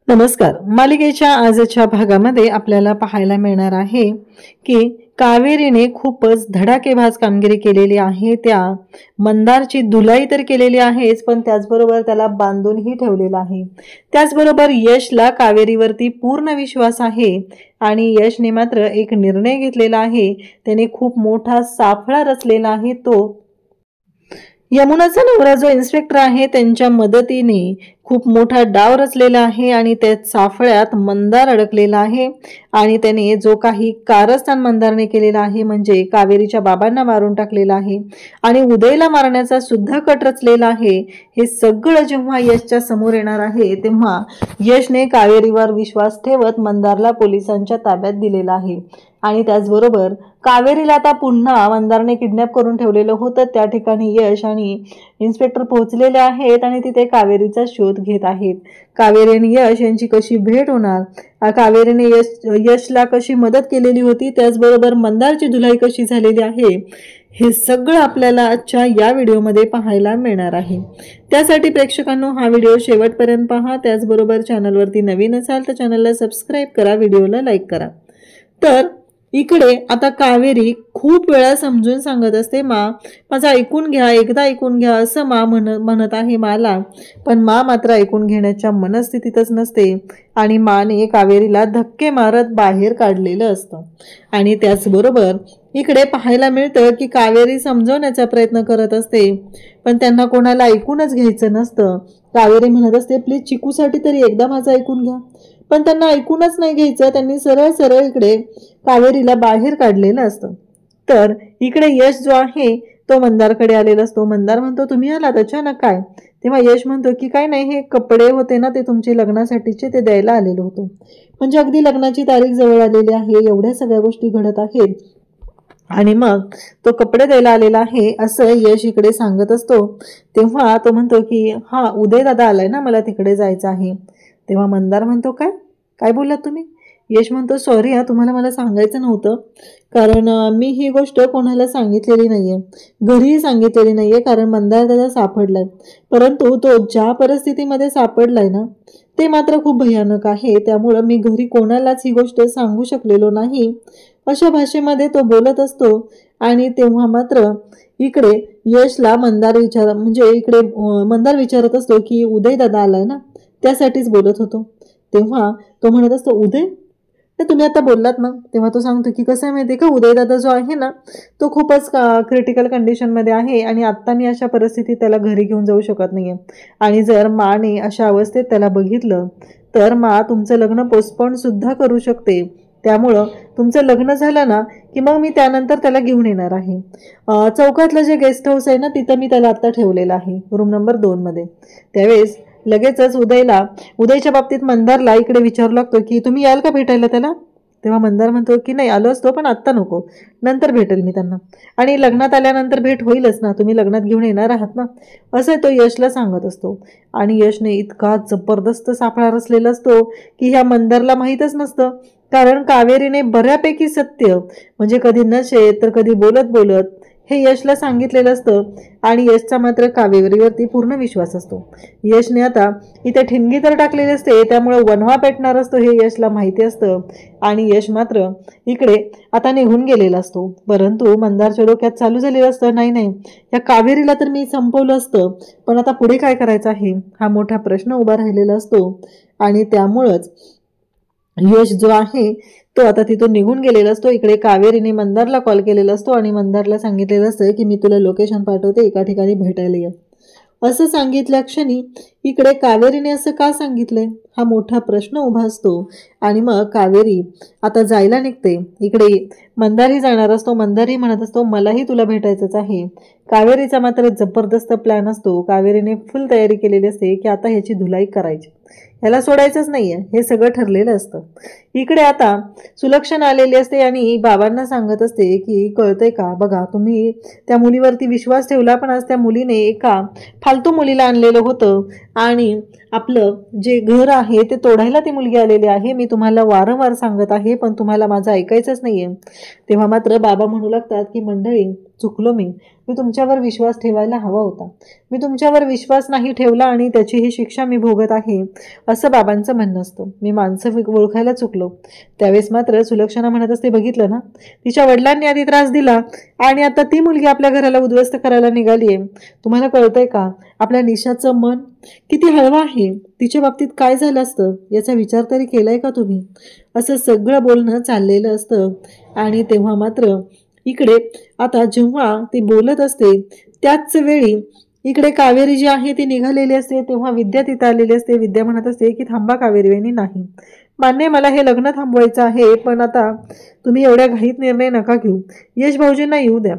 नमस्कार. मालिकेच्या आजच्या भागामध्ये आपल्याला पाहायला मिळणार आहे की कावेरीने खूपच धडाकेबाज कामगिरी केलेली आहे. त्या मंदारची धुलाई तर केलेली आहेच, पण त्याचबरोबर त्याला बांधूनही ठेवलेला आहे. त्याचबरोबर यशला कावेरीवरती पूर्ण विश्वास आहे आणि यशने मात्र एक निर्णय घेतलेला आहे. त्याने खूप मोठा साफळा रचलेला आहे. तो यमुनाचा नवरा जो इन्स्पेक्टर आहे त्यांच्या मदतीने खूप मोठा डाव रचलेला आहे आणि त्या साफळ्यात मंदार अडकलेला आहे. आणि त्याने जो काही कारस्थान मंदारने केलेला आहे म्हणजे कावेरीच्या बाबांना मारून टाकलेला आहे आणि उदयला मारण्याचा सुद्धा कट रचलेला आहे. हे सगळं जेव्हा यशच्या समोर येणार आहे तेव्हा यशने कावेरीवर विश्वास ठेवत मंदारला पोलिसांच्या ताब्यात दिलेला आहे. आणि त्याचबरोबर कावेरीला आता पुन्हा मंदारने किडनॅप करून ठेवलेलं होतं. त्या ठिकाणी यश आणि इन्स्पेक्टर पोहोचलेले आहेत आणि तिथे कावेरीचा शोध घेत आहेत. कावेरी आणि यश यांची कशी भेट होणार, कावेरीने यशला कशी मदत केलेली होती, त्याचबरोबर मंदारची धुलाई कशी झालेली आहे, हे सगळं आपल्याला आजच्या या व्हिडिओमध्ये पाहायला मिळणार आहे. त्यासाठी प्रेक्षकांनो हा व्हिडिओ शेवटपर्यंत पहा. त्याचबरोबर चॅनलवरती नवीन असाल तर चॅनलला सबस्क्राईब करा, व्हिडिओला लाईक करा. तर इकडे आता कावेरी खूप वेळा समजून सांगत असते, माझं ऐकून घ्या, एकदा ऐकून घ्या असं म्हणत आहे मला. पण मात्र ऐकून घेण्याच्या मनस्थितीतच नसते आणि माने कावेरीला धक्के मारत बाहेर काढलेलं असतं. आणि त्याचबरोबर इकडे पाहायला मिळतं की कावेरी समजवण्याचा प्रयत्न करत असते, पण त्यांना कोणाला ऐकूनच घ्यायचं नसतं. कावेरी म्हणत असते, प्लीज चिकूसाठी तरी एकदा माझं ऐकून घ्या. पण त्यांना ऐकूनच नाही घ्यायचं. त्यांनी सरळ सरळ इकडे कावेरीला बाहेर काढलेलं असतं. तर इकडे यश जो आहे तो मंदारकडे आलेला असतो. मंदार म्हणतो, तुम्ही आलात अचानक काय? तेव्हा यश म्हणतो की काय नाही, हे कपडे होते ना ते तुमचे लग्नासाठीचे, ते द्यायला आलेलो होतो. म्हणजे अगदी लग्नाची तारीख जवळ आलेली आहे, एवढ्या सगळ्या गोष्टी घडत आहेत आणि मग तो कपडे द्यायला आलेला आहे असं यश इकडे सांगत असतो. तेव्हा तो म्हणतो की हा उदय दादा आलाय ना, मला तिकडे जायचं आहे. तेव्हा मंदार म्हणतो, काय काय बोललात तुम्ही? यश म्हणतो, सॉरी तुम्हाला मला सांगायचं नव्हतं, कारण मी ही गोष्ट कोणाला सांगितलेली नाहीये, घरीही सांगितलेली नाहीये, कारण मंदार दादा सापडलाय. परंतु तो ज्या परिस्थितीमध्ये सापडलाय ना ते मात्र खूप भयानक आहे. त्यामुळं मी घरी कोणालाच ही गोष्ट सांगू शकलेलो नाही, अशा भाषेमध्ये तो बोलत असतो. आणि तेव्हा मात्र इकडे यशला मंदार विचारत असतो की उदय दादा आलाय ना, त्यासाठीच बोलत होतो. तेव्हा तो म्हणत असतो, उदय तर तुम्ही आता बोललात ना. तेव्हा तो सांगतो की कसं आहे माहिती का, उदय दादा जो आहे ना तो खूपच क्रिटिकल कंडिशनमध्ये आहे आणि आत्ता मी अशा परिस्थितीत त्याला घरी घेऊन जाऊ शकत नाहीये. आणि जर माने अशा अवस्थेत त्याला बघितलं तर तुमचं लग्न पोस्टपोन सुद्धा करू शकते. त्यामुळं तुमचं लग्न झालं ना की मग मी त्यानंतर त्याला घेऊन येणार आहे. चौकातलं जे गेस्ट हाऊस आहे ना तिथं मी त्याला आता ठेवलेलं आहे, रूम नंबर 2 मध्ये. त्यावेळेस लगेचच उदयच्या बाबतीत मंदारला इकडे विचारू लागतो की तुम्ही याल का भेटायला त्याला? तेव्हा मंदार म्हणतो की नाही, आलो असतो पण आत्ता नको, नंतर भेटेल मी त्यांना. आणि लग्नात आल्यानंतर भेट होईलच ना, तुम्ही लग्नात घेऊन येणार आहात ना, असं तो यशला सांगत असतो. आणि यशने इतका जबरदस्त सापळा रचलेला असतो की ह्या मंदारला माहीतच नसतं. कारण कावेरीने बऱ्यापैकी सत्य म्हणजे कधी नशेत तर कधी बोलत बोलत हे यशला सांगितलेलं असतं. आणि यशचा मात्र कावेरीवरती पूर्ण विश्वास असतो. यशने आता इथे ठिणगी तर टाकलेली असते, त्यामुळे वनवा पेटणार असतो हे यशला माहिती असतं. आणि यश मात्र इकडे आता निघून गेलेला असतो. परंतु मंदारच्या डोक्यात चालू झालेलं असतं, नाही नाही, या कावेरीला तर मी संपवलं असतं, पण आता पुढे काय करायचं आहे हा मोठा प्रश्न उभा राहिलेला असतो. आणि त्यामुळंच यश जो आहे तो आता तिथून निघून गेलेला असतो. इकडे कावेरीने मंदारला कॉल केलेला असतो आणि मंदारला सांगितलेलं असतं की मी तुला लोकेशन पाठवते, एका ठिकाणी भेटायला ये. असं सांगितल्या क्षणी इकडे कावेरीने असं का सांगितलंय हा मोठा प्रश्न उभा असतो. आणि मग कावेरी आता जायला निघते. इकडे मंदारही जाणार असतो. मंदारही म्हणत असतो, मलाही तुला भेटायचंच आहे. कावेरीचा मात्र जबरदस्त प्लॅन असतो. कावेरीने फुल तयारी केलेली असते की आता ह्याची धुलाई करायची, ह्याला सोडायचंच नाहीये, हे सगळं ठरलेलं असतं. इकडे आता सुलक्षणा आलेली असते आणि बाबांना सांगत असते की कळतंय का, बघा तुम्ही त्या मुलीवरती विश्वास ठेवला, पण आज त्या मुलीने एका फालतू मुलीला आणलेलं होतं आणि आपलं जे घर आहे ते तोडायला ती मुलगी आलेली आहे. मी तुम्हाला वारंवार सांगत आहे पण तुम्हाला माझं ऐकायचंच नाहीये. तेव्हा मात्र बाबा म्हणू लागतात की मंडळी चुकलो मी तुमच्यावर विश्वास ठेवायला हवा होता. मी तुमच्यावर विश्वास नाही ठेवला आणि त्याची ही शिक्षा मी भोगत आहे असं बाबांचं म्हणणं असतं. मी माणसं ओळखायला चुकलो. त्यावेळेस मात्र सुलक्षणा म्हणत असते, बघितलं ना, तिच्या वडिलांनी आधी त्रास दिला आणि आता ती मुलगी आपल्या घराला उद्ध्वस्त करायला निघालीये. तुम्हाला कळतंय का आपल्या निशाचं मन किती हळवं आहे? तिच्या बाबतीत काय झालं असतं याचा विचार तरी केलाय का तुम्ही? असं सगळं बोलणं चाललेलं असतं. आणि तेव्हा मात्र इकडे आता जेव्हा ती बोलत असते त्याच वेळी इकडे कावेरी जी आहे ती निघालेली असते. तेव्हा विद्या तिथं आलेली असते. विद्या म्हणत असते की थांबा कावेरी वहिनी, नाही मान्य, मला हे लग्न थांबवायचं आहे, पण आता तुम्ही एवढ्या घाईत निर्णय नका घेऊ, यश भाऊजींना येऊ द्या.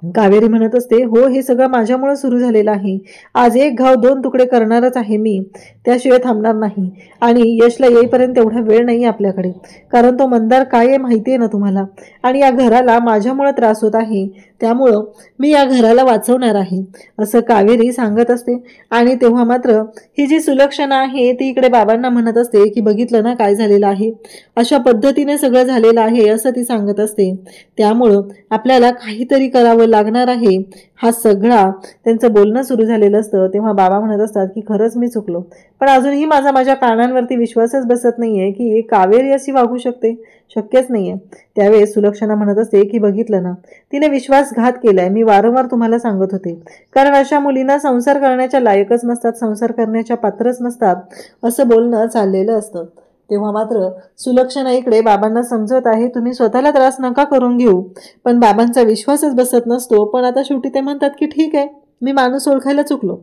कावेरी म्हणत असते, हो हे सगळं माझ्यामुळे सुरू झालेलं आहे. आज एक घाव दोन तुकडे करणारच आहे मी, त्याशिवाय थांबणार नाही. आणि यशला येईपर्यंत एवढा वेळ नाही आपल्याकडे, कारण तो मंदार काय आहे माहिती आहे ना तुम्हाला. आणि या घराला माझ्यामुळे त्रास होत आहे, त्यामुळं मी या घराला वाचवणार आहे असं कावेरी सांगत असते. आणि तेव्हा मात्र ही जी सुलक्षणा आहे ती इकडे बाबांना म्हणत असते की बघितलं ना काय झालेलं आहे, अशा पद्धतीने सगळं झालेलं आहे असं ती सांगत असते. त्यामुळं आपल्याला काहीतरी करावं लागणार आहे. हा सगळा त्यांचं बोलणं सुरू झालेलं असतं. तेव्हा बाबा म्हणत असतात की खरंच मी चुकलो, पण अजूनही माझ्या कानांवरती विश्वासच बसत नाहीये की कावेरी अशी वागू शकते, शक्यच नाहीये. त्यावेळेस सुलक्षणा म्हणत असते की बघितलं ना, तिने विश्वासघात केलाय. मी वारंवार तुम्हाला सांगत होते, कारण अशा मुलींना संसार करण्याच्या लायकच नसतात, संसार करण्याच्या पात्रच नसतात, असं बोलणं चाललेलं असतं. तेव्हा मात्र सुलक्षणा इकडे बाबांना समजत आहे, तुम्ही स्वतःला त्रास नका करून घेऊ, पण बाबांचा विश्वासच बसत नसतो. पण आता शेवटी ते म्हणतात की ठीक आहे, मी माणूस ओळखायला चुकलो.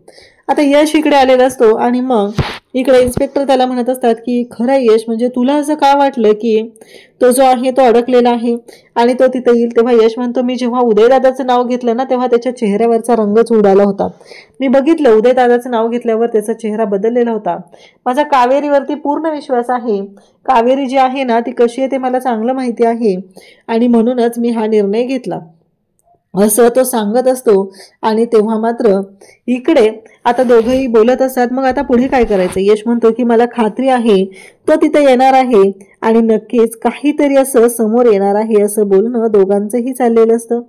आता यश इकडे आलेला असतो आणि मग इकडे इन्स्पेक्टर त्याला म्हणत असतात की खरं यश, म्हणजे तुला असं का वाटलं की तो जो आहे तो अडकलेला आहे आणि तो तिथे येईल? तेव्हा यश म्हणतो, मी जेव्हा उदयदादाचं नाव घेतलं ना तेव्हा त्याच्या चेहऱ्यावरचा रंगच उडाला होता. मी बघितलं, उदयदादाचं नाव घेतल्यावर त्याचा चेहरा बदललेला होता. माझा कावेरीवरती पूर्ण विश्वास आहे. कावेरी जी आहे ना ती कशी आहे ते मला चांगलं माहिती आहे आणि म्हणूनच मी हा निर्णय घेतला असं तो सांगत असतो. आणि तेव्हा मात्र इकडे आता दोघंही बोलत असतात. मग आता पुढे काय करायचं? यश म्हणतो की मला खात्री आहे तो तिथे येणार आहे आणि नक्कीच काहीतरी असं समोर येणार आहे, असं बोलणं दोघांचंही चाललेलं असतं.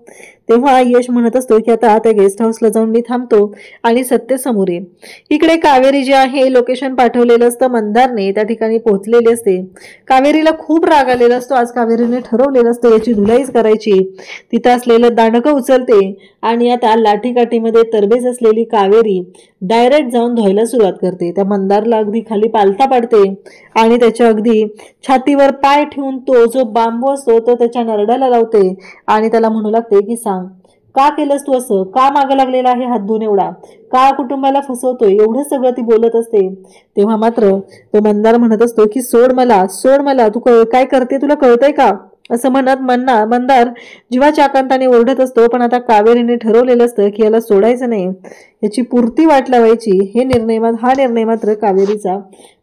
तेव्हा यश म्हणत असतो की आता त्या गेस्ट हाऊसला जाऊन मी थांबतो आणि सत्य समोर येईल. इकडे कावेरी जी आहे लोकेशन पाठवलेलं असतं मंदारने, त्या ठिकाणी पोहोचलेली असते. कावेरीला खूप राग आलेला असतो. आज कावेरीने ठरवलेलं असतं याची धुलाईच करायची. तिथं असलेलं दांडकं उचलते आणि आता लाठीकाठीमध्ये तरबेज असलेली कावेरी डायरेक्ट जाऊन धुवायला सुरुवात करते. त्या मंदारला अगदी खाली पालथा पाडते आणि त्याच्या अगदी छातीवर पाय ठेवून तो जो बांबू असतो तो त्याच्या नरड्याला लावते आणि त्याला म्हणू लागते की सांग, का केलंस तू असं? का मागं लागलेला आहे हात धुवून एवढा? का कुटुंबाला फसवतोय? एवढं सगळं ती बोलत असते. तेव्हा मात्र तो मंदार म्हणत असतो की सोड मला, सोड मला, तू काय करते तुला कळतंय का? असं म्हणत मंदार जीवाच्या आकांताने ओरडत असतो. पण आता कावेरीने ठरवलेलं असतं की याला सोडायचं नाही, याची पुरती वाट लावायची. हा निर्णय मात्र कावेरीचा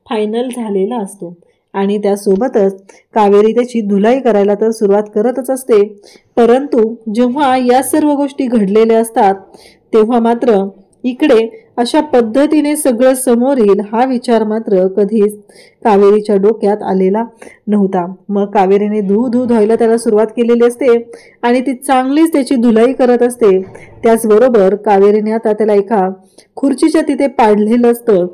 फायनल झालेला असतो आणि त्यासोबतच कावेरी त्याची धुलाई करायला तर सुरुवात करतच असते. परंतु जेव्हा या सर्व गोष्टी घडलेल्या असतात तेव्हा मात्र इकडे अशा पद्धतीने सगळं समोर येईल हा विचार मात्र कधीच कावेरीच्या डोक्यात आलेला नव्हता. मग कावेरीने धुवायला त्याला सुरुवात केलेली असते आणि ती चांगलीच त्याची धुलाई करत असते. त्याचबरोबर कावेरीने आता त्याला एका खुर्चीच्या तिथे पाडलेलं असतं.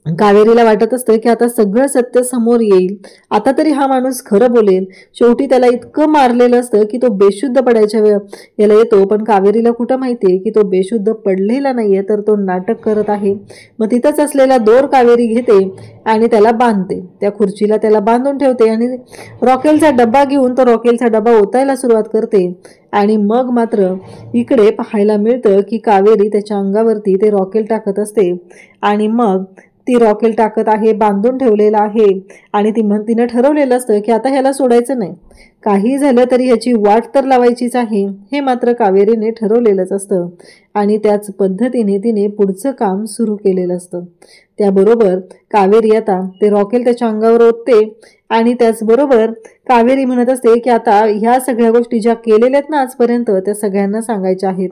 कावेरीला वाटत असतं की आता सगळं सत्य समोर येईल, आता तरी हा माणूस खरं बोलेल. शेवटी त्याला इतकं मारलेलं असतं की तो बेशुद्ध पडायच्या याला येतो. पण कावेरीला कुठं माहितीये की तो बेशुद्ध पडलेला नाहीये, तर तो नाटक करत आहे. मग तिथंच असलेला दोर कावेरी घेते आणि त्याला बांधते, त्या खुर्चीला त्याला बांधून ठेवते आणि रॉकेलचा डब्बा घेऊन तो रॉकेलचा डब्बा ओतायला सुरुवात करते. आणि मग मात्र इकडे पाहायला मिळतं की कावेरी त्याच्या अंगावरती ते रॉकेल टाकत असते आणि मग ती रॉकेल टाकत आहे, बांधून ठेवलेलं आहे आणि तिनं ठरवलेलं असतं की आता ह्याला सोडायचं नाही, काही झालं तरी ह्याची वाट तर लावायचीच आहे, हे मात्र कावेरीने ठरवलेलंच असतं. आणि त्याच पद्धतीने तिने पुढचं काम सुरू केलेलं असतं. त्याबरोबर कावेरी आता ते रॉकेल त्याच्या अंगावर ओतते आणि त्याचबरोबर कावेरी म्हणत असते की आता ह्या सगळ्या गोष्टी ज्या केलेल्या आहेत ना आजपर्यंत त्या सगळ्यांना सांगायच्या आहेत.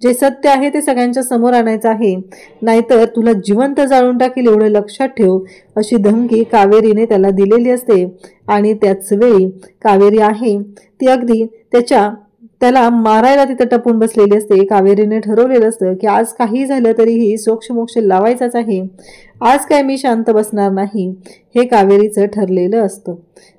जे सत्य आहे ते सगळ्यांच्या समोर आणायचं आहे, नाहीतर तुला जिवंत जाळून टाकील एवढं लक्षात ठेव, अशी धमकी कावेरीने त्याला दिलेली असते. आणि त्याच वेळी कावेरी आहे ती अगदी त्याच्या त्याला मारायला तिथं टपून बसलेली असते. कावेरीने ठरवलेलं असतं की आज काही झालं तरीही सोक्ष लावायचाच आहे, आज काय मी शांत बसणार नाही, हे कावेरीचं ठरलेलं असतं.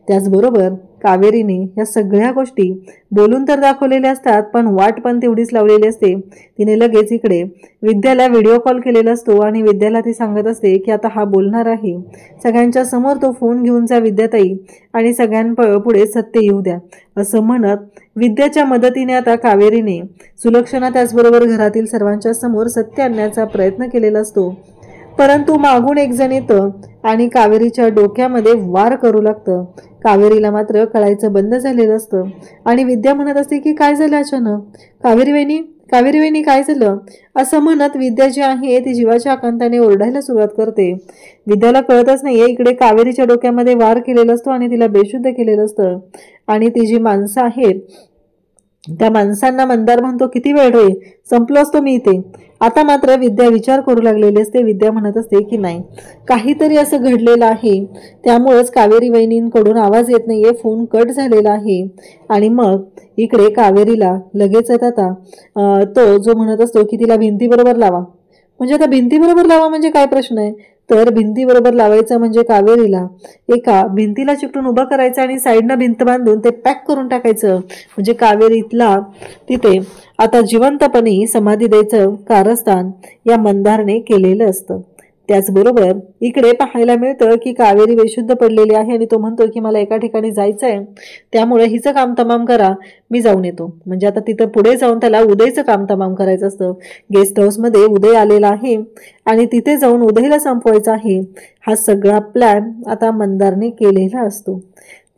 त्याचबरोबर कावेरीने या सगळ्या गोष्टी बोलून तर दाखवलेल्या असतात, पण वाट पण तेवढीच लावलेली असते. तिने लगेच इकडे विद्याला व्हिडिओ कॉल केलेला असतो आणि विद्याला ती सांगत असते की आता हा बोलणार आहे, सगळ्यांच्या समोर तो फोन घेऊन जा विद्याताई आणि सगळ्यांपुढे सत्य येऊ द्या, असं म्हणत विद्याच्या मदतीने आता कावेरीने सुलक्षणा त्याचबरोबर घरातील सर्वांच्या समोर सत्य आणण्याचा प्रयत्न केलेला असतो. परंतु मागून एक जण येतं आणि कावेरीच्या डोक्यामध्ये वार करू लागतं. कावेरीला मात्र कळायचं बंद झालेलं असतं आणि विद्या म्हणत असते की काय झालं अचानक, कावेरी वहिनी काय झालं, असं म्हणत विद्या जी आहे ती जीवाच्या आकांताने ओरडायला सुरुवात करते. विद्याला कळतच नाहीये इकडे कावेरीच्या डोक्यामध्ये वार केलेला असतो आणि तिला बेशुद्ध केलेलं असतं. आणि ती जी माणसं आहेत त्या माणसांना मंदार म्हणतो, किती वेळ रे, संपलो असतो मी इथे. आता मात्र विद्या विचार करू लागलेली असते. विद्या म्हणत असते की नाही, काहीतरी असं घडलेलं आहे, त्यामुळेच कावेरी वहिनींकडून आवाज येत नाहीये, फोन कट झालेला आहे. आणि मग इकडे कावेरीला लगेचच आता तो जो म्हणत असतो की तिला भिंतीबरोबर लावा, म्हणजे आता भिंतीबरोबर लावा म्हणजे काय प्रश्न आहे, तर भिंतीबरोबर लावायचं म्हणजे कावेरीला एका भिंतीला चिकटून उभं करायचं आणि साईडनं भिंत बांधून ते पॅक करून टाकायचं, म्हणजे कावेरीला तिथे आता जिवंतपणे समाधी द्यायचं कारस्थान या मंदारने केलेलं असतं. त्याचबरोबर इकडे पाहायला मिळतं की कावेरी बेशुद्ध पडलेली आहे आणि तो म्हणतो की मला एका ठिकाणी जायचं आहे, त्यामुळे हिचं काम तमाम करा, मी जाऊन येतो. म्हणजे आता तिथं पुढे जाऊन त्याला उदयचं काम तमाम करायचं असतं. गेस्ट हाऊसमध्ये उदय आलेला आहे आणि तिथे जाऊन उदयला संपवायचं आहे. हा सगळा प्लॅन आता मंदारने केलेला असतो.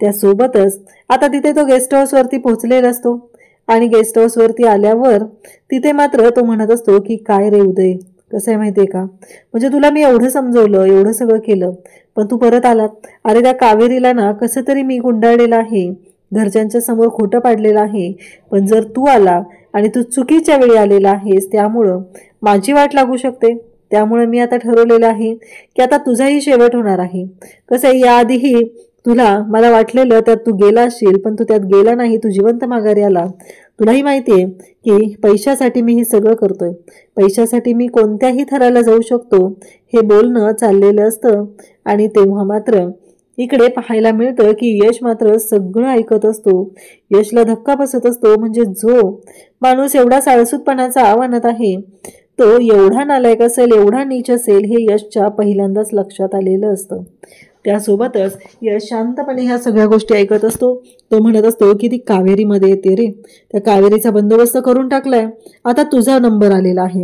त्यासोबतच आता तिथे तो गेस्ट हाऊसवरती पोहोचलेला असतो आणि गेस्ट हाऊसवरती आल्यावर तिथे मात्र तो म्हणत असतो की काय रे उदय, कसं आहे माहितीये का, म्हणजे तुला मी एवढं समजवलं, एवढं सगळं केलं, पण तू परत आलात. अरे त्या कावेरीला ना कसं तरी मी गुंडाळलेलं आहे, घरच्यांच्या समोर खोटं पाडलेलं आहे, पण जर तू आला आणि तू चुकीच्या वेळी आलेला आहेस त्यामुळं माझी वाट लागू शकते. त्यामुळे मी आता ठरवलेलं आहे की आता तुझाही शेवट होणार आहे. कसं आहे, याआधीही तुला मला वाटलेलं त्यात तू गेला असशील, पण तू त्यात गेला नाही, तू जिवंत माघारी आला. तुलाही माहिती आहे की पैशासाठी मी हे सगळं करतोय, पैशासाठी मी कोणत्याही थराला जाऊ शकतो, हे बोलणं चाललेलं असतं. आणि तेव्हा मात्र इकडे पाहायला मिळतं की यश मात्र सगळं ऐकत असतो. यशला धक्का बसत असतो, म्हणजे जो माणूस एवढा साळसूतपणाचा आव्हानात आहे तो एवढा नालायक असेल, एवढा नीच असेल, हे यशच्या पहिल्यांदाच लक्षात आलेलं असतं. त्यासोबतच यश शांतपणे ह्या सगळ्या गोष्टी ऐकत असतो. तो म्हणत असतो की ती कावेरीमध्ये येते रे, त्या कावेरीचा बंदोबस्त करून टाकलाय, आता तुझा नंबर आलेला आहे,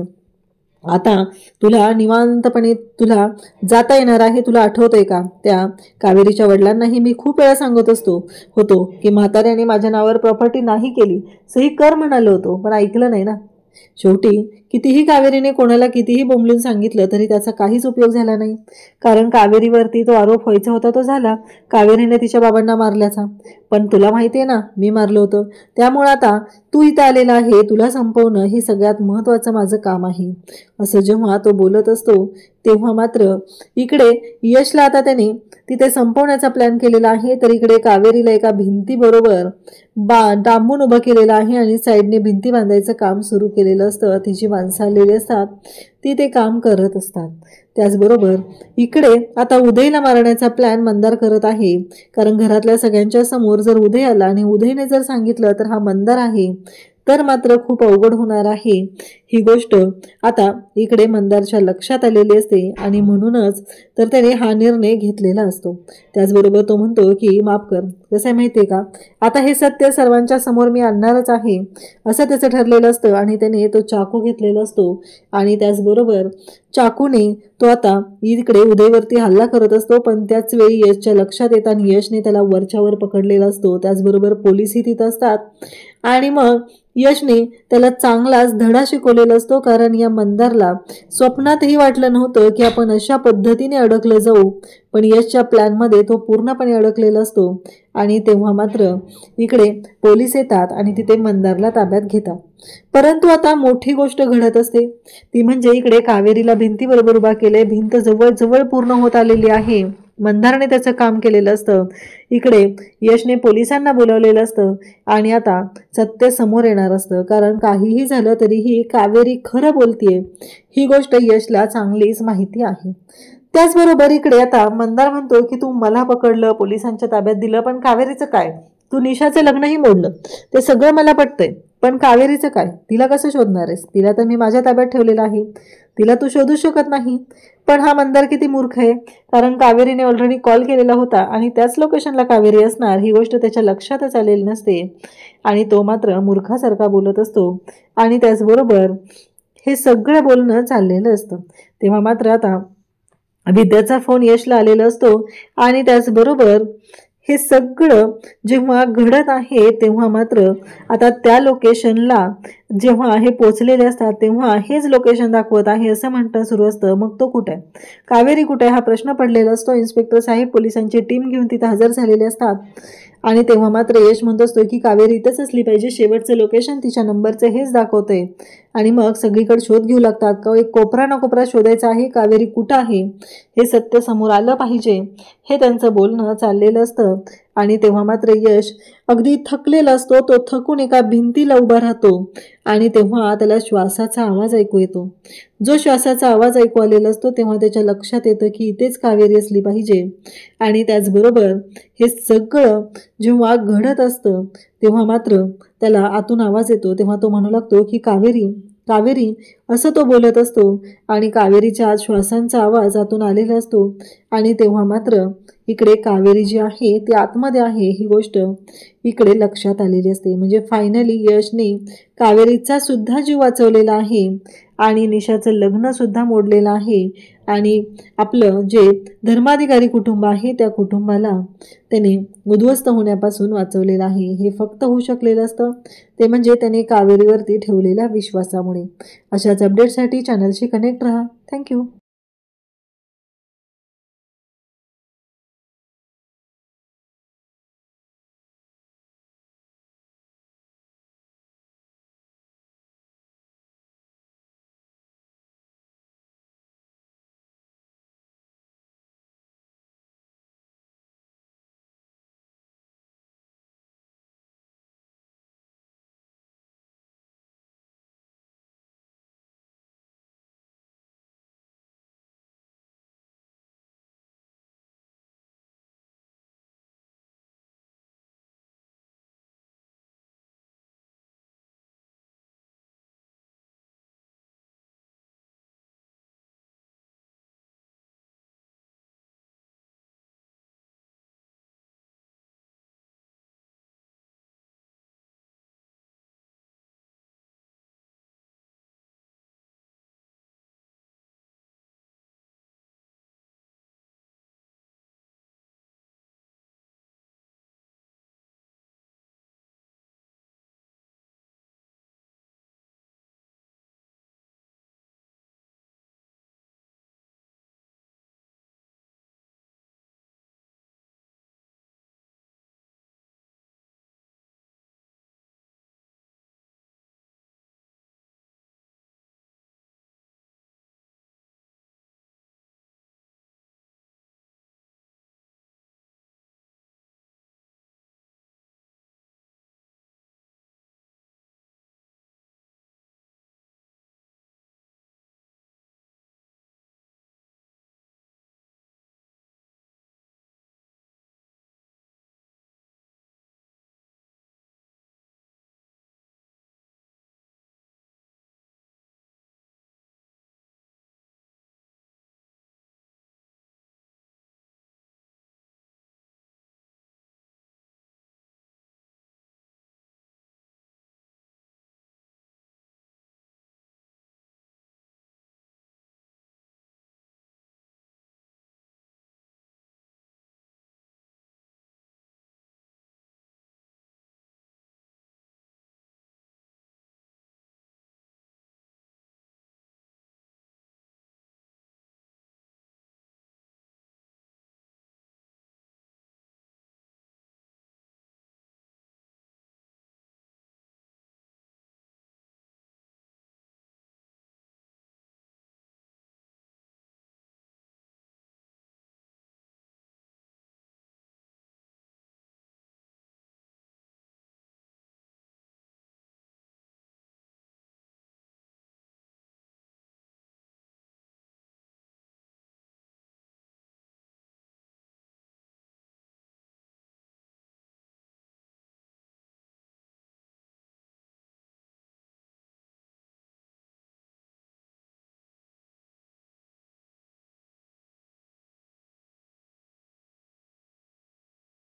आता तुला निवांतपणे तुला जाता येणार आहे. तुला आठवतंय का, त्या कावेरीच्या वडिलांनाही मी खूप वेळा सांगत होतो की म्हाताऱ्याने माझ्या नावावर प्रॉपर्टी नाही केली, सही कर म्हणालो होतो, पण ऐकलं नाही ना. शेवटी कितीही कावेरीने कोणाला कितीही बोंबलून सांगितलं तरी त्याचा काहीच उपयोग झाला नाही, कारण कावेरीवरती तो आरोप व्हायचा होता तो झाला, कावेरीने तिच्या बाबांना मारल्याचा. पण तुला माहिती आहे ना, मी मारलं होतं, त्यामुळे आता तू इथं आलेला आहे, तुला संपवणं हे सगळ्यात महत्त्वाचं माझं काम आहे. असं जेव्हा तो बोलत असतो तेव्हा मात्र इकडे यशला आता त्याने तिथे संपवण्याचा प्लॅन केलेला आहे. तर इकडे कावेरीला एका भिंतीबरोबर डांबून उभं केलेलं आहे आणि साईडने भिंती बांधायचं काम सुरू केलेलं असतं. तिची माणसं आलेली असतात, ती ते काम करत असतात. त्याचबरोबर इकडे आता उदयला मारण्याचा प्लॅन मंदार करत आहे, कारण घरातल्या सगळ्यांच्या समोर जर उदय आला आणि उदयने जर सांगितलं तर हा मंदार आहे, तर मात्र खूप अवघड होणार आहे. ही गोष्ट आता इकडे मंदारच्या लक्षात आलेली असते आणि म्हणूनच तर त्याने हा निर्णय घेतलेला असतो. त्याचबरोबर तो म्हणतो की माफ कर, कसं आहे माहितीये का, आता हे सत्य सर्वांच्या समोर मी आणणारच आहे, असं त्याचं ठरलेलं असतं. आणि त्याने तो चाकू घेतलेला असतो आणि त्याचबरोबर चाकूने तो आता इकडे उदयवरती हल्ला करत असतो. पण त्याच वेळी यशच्या लक्षात येतं आणि यशने त्याला वरच्यावर पकडलेला असतो. त्याचबरोबर पोलीसही तिथं असतात आणि मग यशने त्याला चांगलाच धडा शिकवलेला असतो, कारण या मंदारला स्वप्नातही वाटलं नव्हतं की आपण अशा पद्धतीने अडकलं जाऊ, पण यशच्या प्लॅनमध्ये तो पूर्णपणे अडकलेला असतो. आणि तेव्हा मात्र इकडे पोलीस येतात आणि तिथे मंदारला ताब्यात घेतात. परंतु आता मोठी गोष्ट घडत असते, ती म्हणजे इकडे कावेरीला भिंतीबरोबर उभा केले, भिंत जवळ जवळ पूर्ण होत आलेली आहे मंदारने त्याचं काम केलेलं असतं, इकडे यशने पोलिसांना बोलावलेलं असतं आणि आता सत्य समोर येणार असतं. कारण काहीही झालं तरीही कावेरी खरं बोलतीये ही गोष्ट यशला चांगलीच माहिती आहे. त्याचबरोबर इकडे आता मंदार म्हणतो की तू मला पकडलं, पोलिसांच्या ताब्यात दिलं, पण कावेरीचं काय? तू निशाचं लग्नही मोडलं, ते सगळं मला पटतंय, पण कावेरीचं काय? तिला कसं शोधणार आहेस? तिला तर मी माझ्या ताब्यात ठेवलेलं आहे, तिला तू शोधू शकत नाही. पण हा मंदार किती मूर्ख आहे, कारण कावेरीने ऑलरेडी कॉल केलेला होता आणि त्याच लोकेशनला कावेरी असणार ही गोष्ट त्याच्या लक्षातच आलेली नसते आणि तो मात्र मूर्खासारखा बोलत असतो. आणि त्याचबरोबर हे सगळं बोलणं चाललेलं असतं तेव्हा मात्र आता विद्याचा फोन यशला आलेला असतो आणि त्याचबरोबर हे सगळं जेव्हा घडत आहे तेव्हा मात्र आता त्या लोकेशनला जेव्हा हे पोचलेले असतात तेव्हा हेच लोकेशन दाखवत आहे असं म्हणणं सुरू असतं. मग तो कुठे आहे, कावेरी कुठे आहे हा प्रश्न पडलेला असतो. इन्स्पेक्टर साहेब पोलिसांची टीम घेऊन तिथे हजर झालेले असतात आणि तेव्हा मात्र यश म्हणत असतो की कावेरी इथंच असली पाहिजे, शेवटचं लोकेशन तिच्या नंबरचं हेच दाखवतंय. आणि मग सगळीकडे शोध घेऊ लागतात का एक कोपरा ना कोपरा शोधायचा आहे, कावेरी कुठं आहे हे सत्य समोर आलं पाहिजे हे त्यांचं बोलणं चाललेलं असतं. आणि तेव्हा मात्र यश अगदी थकलेला असतो, तो थकून एका भिंतीला उभा राहतो आणि तेव्हा त्याला श्वासाचा आवाज ऐकू येतो. जो श्वासाचा आवाज ऐकू आलेला असतो तेव्हा त्याच्या लक्षात येतं की इथेच कावेरी असली पाहिजे. आणि त्याचबरोबर हे सगळं जेव्हा घडत असतं तेव्हा मात्र त्याला आतून आवाज येतो, तेव्हा तो म्हणू लागतो की कावेरी कावेरी असं तो बोलत असतो आणि कावेरीच्या आत श्वासांचा आवाज आतून आलेला असतो. आणि तेव्हा मात्र इकडे कावेरी जी आहे ती आतमध्ये आहे ही गोष्ट इकडे लक्षात आलेली असते. म्हणजे फायनली यशने कावेरीचा सुद्धा जीव वाचवलेला आहे आणि निशाचं लग्न सुद्धा मोडलेलं आहे आणि आपलं जे धर्माधिकारी कुटुंब आहे त्या कुटुंबाला त्याने उद्ध्वस्त होण्यापासून वाचवलेलं आहे. हे फक्त होऊ शकलेलं असतं ते म्हणजे त्याने कावेरीवरती ठेवलेल्या विश्वासामुळे. अशाच अपडेटसाठी चॅनलशी कनेक्ट रहा. थँक्यू.